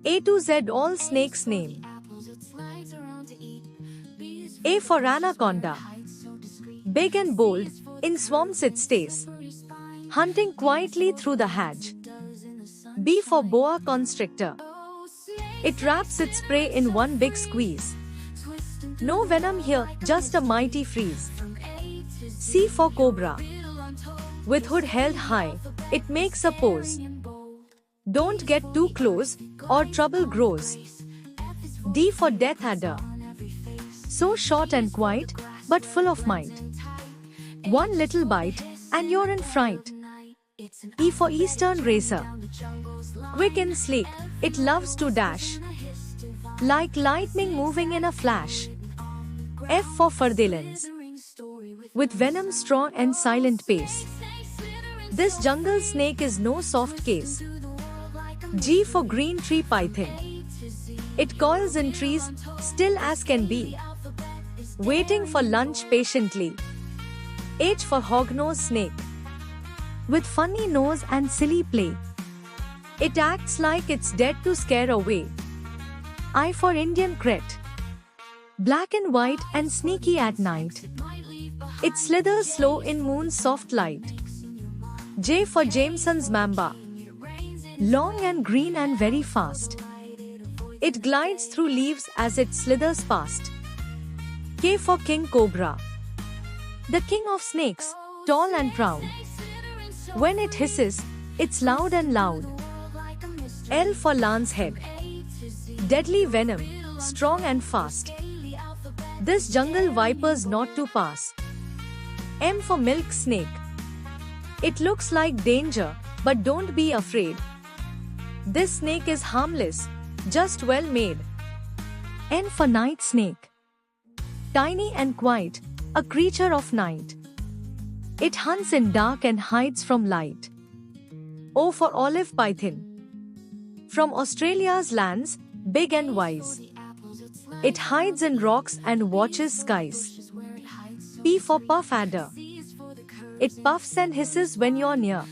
A to Z all snakes name. A for anaconda. Big and bold, in swamps it stays, hunting quietly through the hedge. B for boa constrictor. It wraps its prey in one big squeeze. No venom here, just a mighty freeze. C for cobra. With hood held high, it makes a pose. Don't get too close, or trouble grows. D for death adder. So short and quiet, but full of might. One little bite, and you're in fright. E for eastern racer. Quick and sleek, it loves to dash, like lightning moving in a flash. F for furdelins. With venom strong and silent pace. This jungle snake is no soft case. G for green tree python. It coils in trees, still as can be, waiting for lunch patiently. H for hognose snake. With funny nose and silly play. It acts like it's dead to scare away. I for Indian kret. Black and white and sneaky at night. It slithers slow in moon's soft light. J for Jameson's mamba. Long and green and very fast. It glides through leaves as it slithers past. K for king cobra. The king of snakes, tall and proud. When it hisses, it's loud and loud. L for lance head. Deadly venom, strong and fast. This jungle viper's not to pass. M for milk snake. It looks like danger, but don't be afraid. This snake is harmless, just well made. N for night snake. Tiny and quiet, a creature of night. It hunts in dark and hides from light. O for olive python. From Australia's lands, big and wise. It hides in rocks and watches skies. P for puff adder. It puffs and hisses when you're near.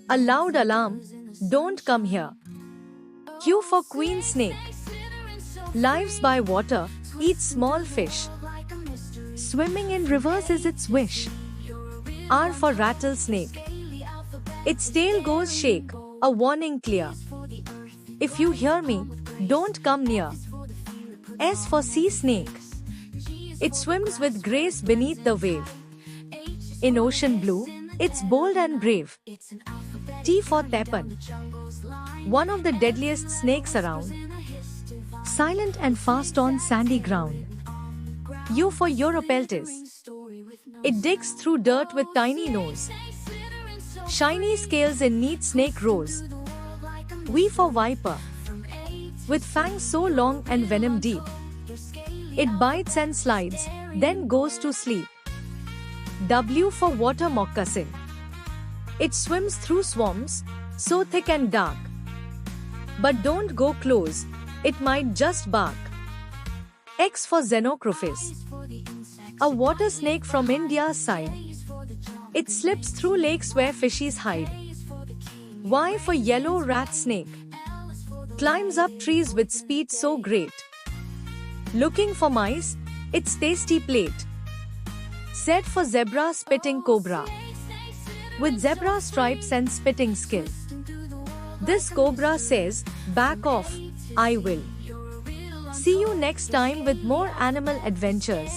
A loud alarm, don't come here. Q for queen snake. Lives by water, eats small fish. Swimming in rivers is its wish. R for rattlesnake. Its tail goes shake, a warning clear. If you hear me, don't come near. S for sea snake. It swims with grace beneath the wave. In ocean blue, it's bold and brave. T for teppan. One of the deadliest snakes around. Silent and fast on sandy ground. U for Europeltis. It digs through dirt with tiny nose. Shiny scales in neat snake rows. V for viper. With fangs so long and venom deep. It bites and slides, then goes to sleep. W for water moccasin. It swims through swamps, so thick and dark. But don't go close, it might just bark. X for Xenocrophis. A water snake from India's side. It slips through lakes where fishies hide. Y for yellow rat snake. Climbs up trees with speed so great. Looking for mice, its tasty plate. Z for zebra spitting cobra. With zebra stripes and spitting skill. This cobra says, back off, I will. See you next time with more animal adventures.